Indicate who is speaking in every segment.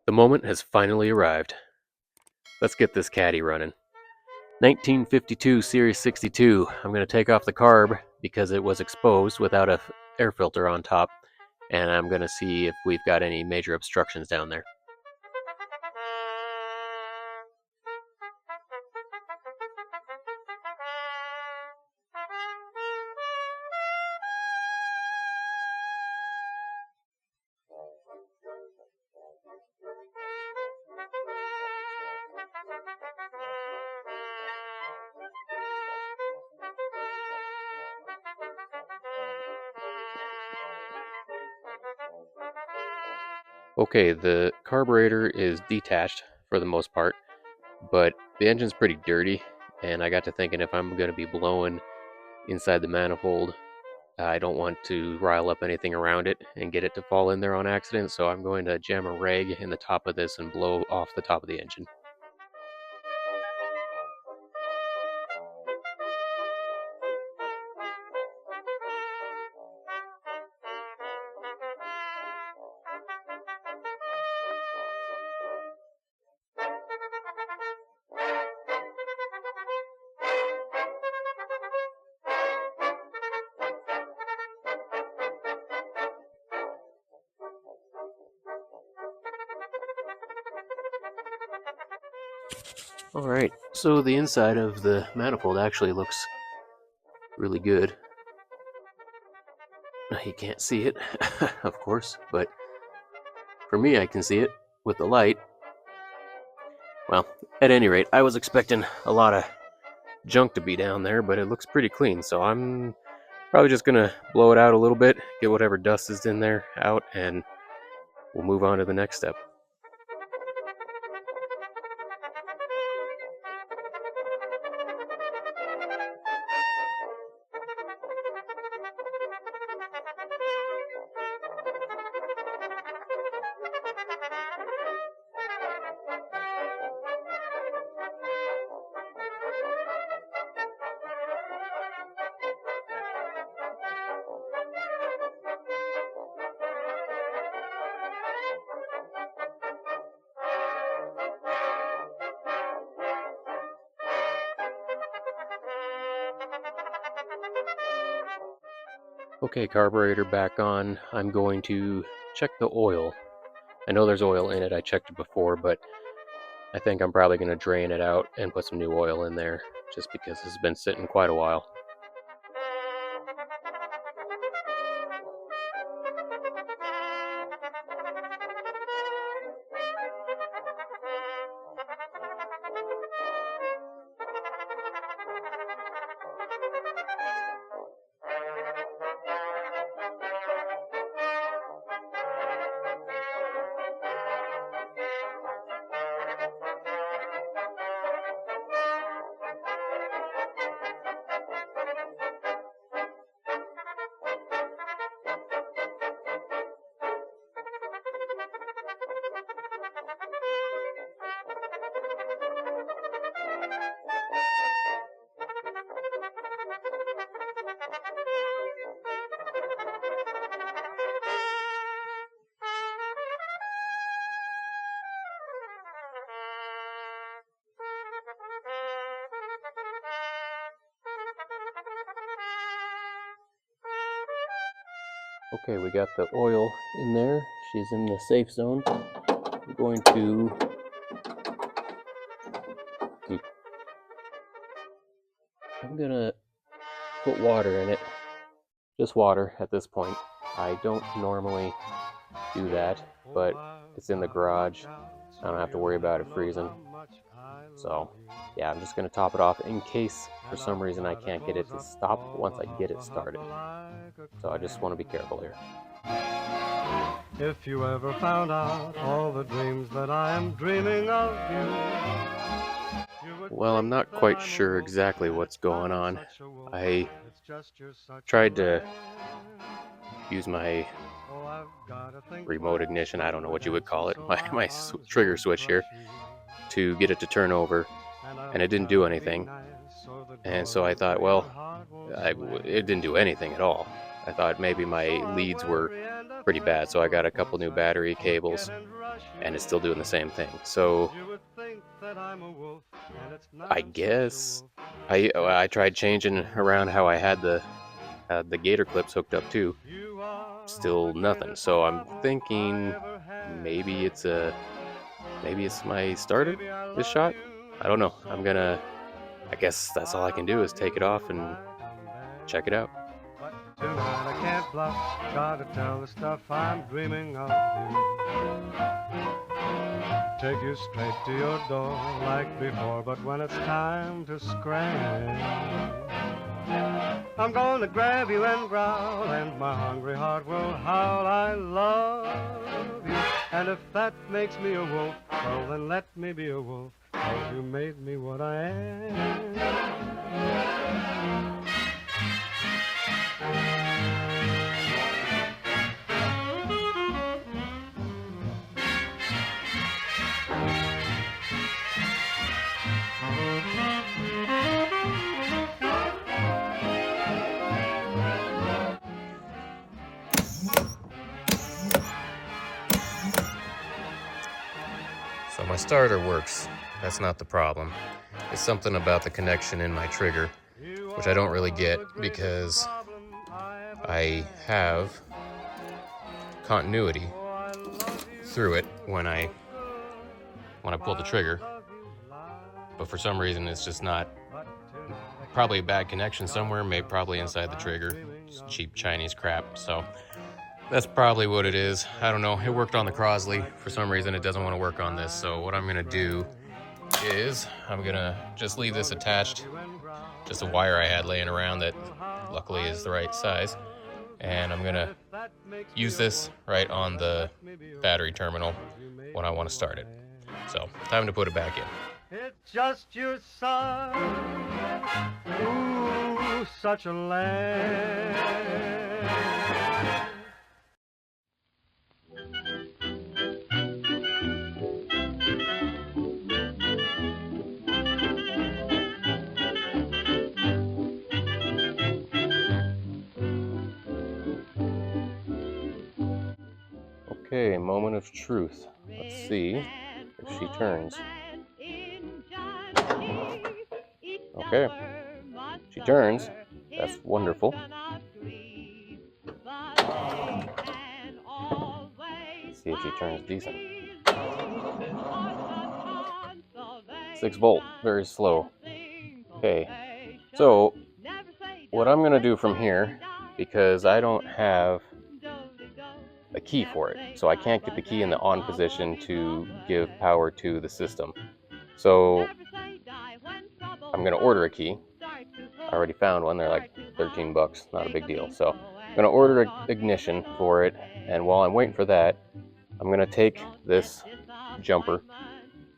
Speaker 1: The moment has finally arrived. Let's get this caddy running. 1952 Series 62. I'm going to take off the carb because it was exposed without a air filter on top, and I'm going to see if we've got any major obstructions down there. Okay, the carburetor is detached for the most part, but the engine's pretty dirty, and I got to thinking if I'm going to be blowing inside the manifold, I don't want to rile up anything around it and get it to fall in there on accident, so I'm going to jam a rag in the top of this and blow off the top of the engine. Alright, so the inside of the manifold actually looks really good. You can't see it, of course, but for me I can see it with the light. Well, at any rate, I was expecting a lot of junk to be down there, but it looks pretty clean, so I'm probably just gonna blow it out a little bit, get whatever dust is in there out, and we'll move on to the next step. Okay, carburetor back on. I'm going to check the oil. I know there's oil in it, I checked it before, but I think I'm probably going to drain it out and put some new oil in there, just because this has been sitting quite a while. Okay, we got the oil in there. She's in the safe zone. I'm going to put water in it. Just water at this point. I don't normally do that, but it's in the garage. I don't have to worry about it freezing. So, yeah, I'm just going to top it off in case for some reason I can't get it to stop once I get it started. So I just want to be careful here.
Speaker 2: If you ever found out all the dreams that I am dreaming of you,
Speaker 1: well, I'm not quite sure exactly what's going on. I tried to use my remote ignition, I don't know what you would call it, my trigger switch here, to get it to turn over, and it didn't do anything. And so I thought, well, it didn't do anything at all. I thought maybe my leads were pretty bad. So I got a couple new battery cables, and it's still doing the same thing. So I guess I tried changing around how I had the gator clips hooked up too. Still nothing. So I'm thinking maybe it's my starter this shot. I don't know. I guess that's all I can do is take it off and check it out.
Speaker 2: But tonight I can't bluff, try to tell the stuff I'm dreaming of you. Take you straight to your door like before, but when it's time to scram, I'm gonna grab you and growl, and my hungry heart will howl, I love you. And if that makes me a wolf, well then let me be a wolf, 'cause you made me what I am.
Speaker 1: So my starter works. That's not the problem. It's something about the connection in my trigger, which I don't really get because I have continuity through it when I pull the trigger, but for some reason it's just not. Probably a bad connection somewhere, maybe probably inside the trigger. It's cheap Chinese crap. So that's probably what it is. I don't know. It worked on the Crosley. For some reason it doesn't want to work on this. So what I'm gonna do is I'm gonna just leave this attached, just a wire I had laying around that luckily is the right size, and I'm gonna use this right on the battery terminal when I want to start it. So time to put it back in.
Speaker 2: It's just your son, ooh, such a lamb.
Speaker 1: Okay, moment of truth. Let's see if she turns. Okay, she turns. That's wonderful. Let's see if she turns decent. 6 volt, very slow. Okay, so what I'm gonna do from here, because I don't have a key for it, so I can't get the key in the on position to give power to the system. So I'm gonna order a key. I already found one. They're like 13 bucks, not a big deal. So I'm gonna order an ignition for it, and while I'm waiting for that, I'm gonna take this jumper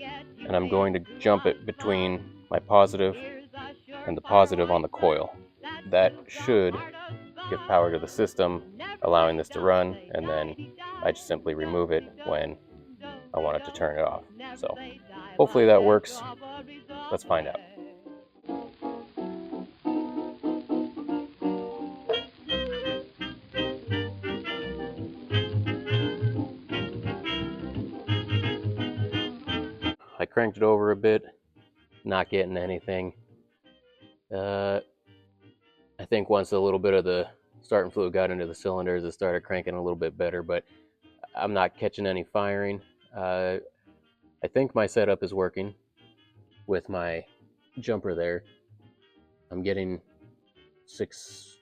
Speaker 1: and I'm going to jump it between my positive and the positive on the coil. That should give power to the system, allowing this to run, and then I just simply remove it when I want it to turn it off. So hopefully that works. Let's find out. I cranked it over a bit, not getting anything. I think once a little bit of the starting fluid got into the cylinders, it started cranking a little bit better, but I'm not catching any firing. I think my setup is working with my jumper there. I'm getting 6+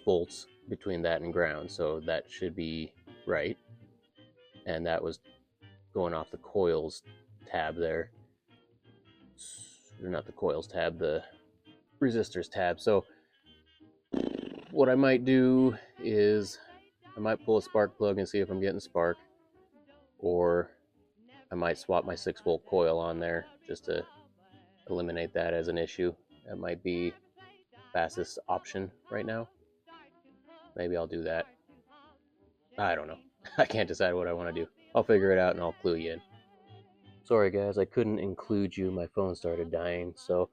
Speaker 1: volts between that and ground, so that should be right. And that was going off the coils tab there. Or not the coils tab, the resistors tab. So what I might do is I might pull a spark plug and see if I'm getting spark, or I might swap my 6-volt coil on there just to eliminate that as an issue. That might be the fastest option right now. Maybe I'll do that. I don't know. I can't decide what I want to do. I'll figure it out and I'll clue you in. Sorry guys, I couldn't include you. My phone started dying, so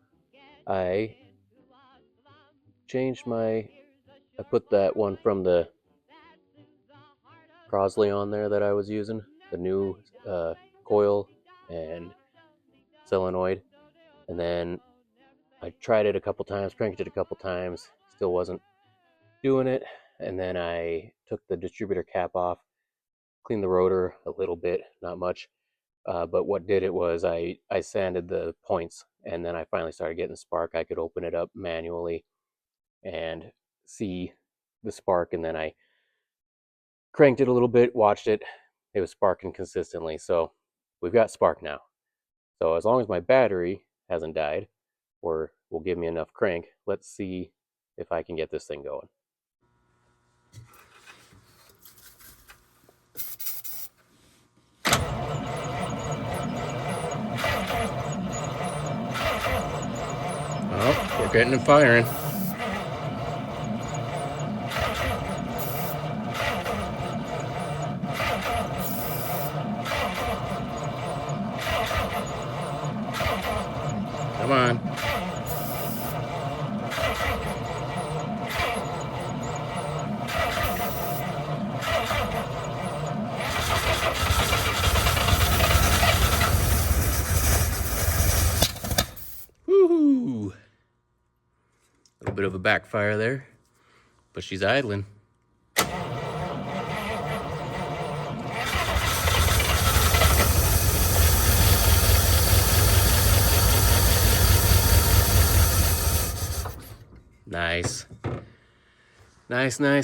Speaker 1: I changed I put that one from the Crosley on there that I was using, the new coil and solenoid. And then I tried it a couple times, cranked it a couple times, still wasn't doing it. And then I took the distributor cap off, cleaned the rotor a little bit, not much. But what did it was I sanded the points, and then I finally started getting the spark. I could open it up manually and see the spark, and then I cranked it a little bit, watched it. It was sparking consistently. So we've got spark now. So as long as my battery hasn't died or will give me enough crank, let's see if I can get this thing going. Oh, we're getting it firing. Come on. Woohoo! A little bit of a backfire there, but she's idling. Nice.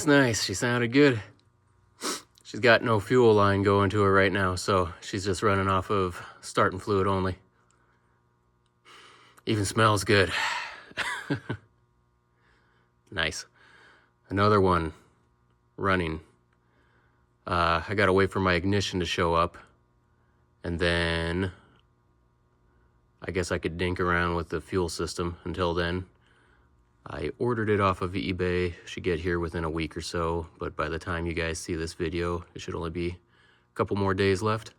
Speaker 1: Nice. She sounded good. She's got no fuel line going to her right now, so she's just running off of starting fluid only. Even smells good. Nice. Another one running. I gotta wait for my ignition to show up, and then I guess I could dink around with the fuel system until then. I ordered it off of eBay. Should get here within a week or so, but by the time you guys see this video, it should only be a couple more days left.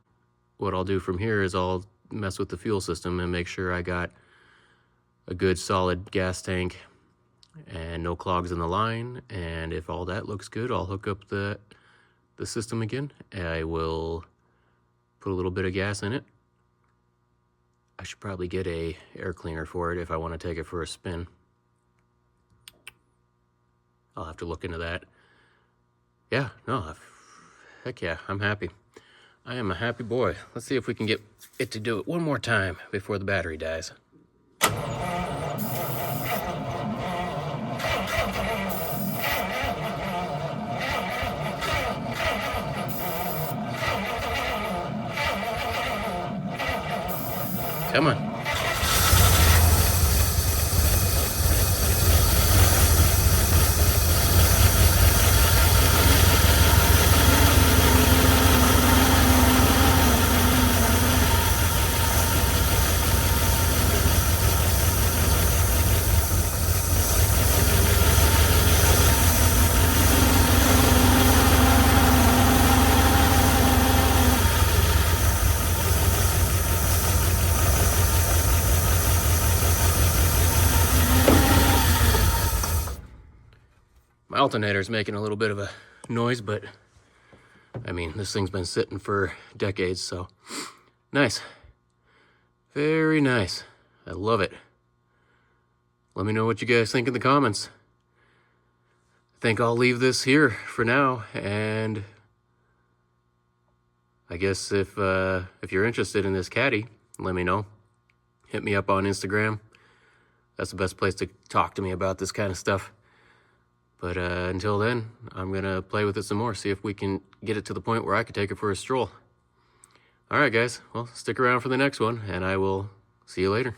Speaker 1: What I'll do from here is I'll mess with the fuel system and make sure I got a good solid gas tank and no clogs in the line. And if all that looks good, I'll hook up the system again. I will put a little bit of gas in it. I should probably get a air cleaner for it if I want to take it for a spin. I'll have to look into that. Yeah, no, heck yeah, I'm happy. I am a happy boy. Let's see if we can get it to do it one more time before the battery dies. Come on. My alternator's making a little bit of a noise, but I mean, this thing's been sitting for decades, so nice. Very nice. I love it. Let me know what you guys think in the comments. I think I'll leave this here for now, and I guess if you're interested in this caddy, let me know. Hit me up on Instagram. That's the best place to talk to me about this kind of stuff. But until then, I'm going to play with it some more, see if we can get it to the point where I could take it for a stroll. All right, guys. Well, stick around for the next one, and I will see you later.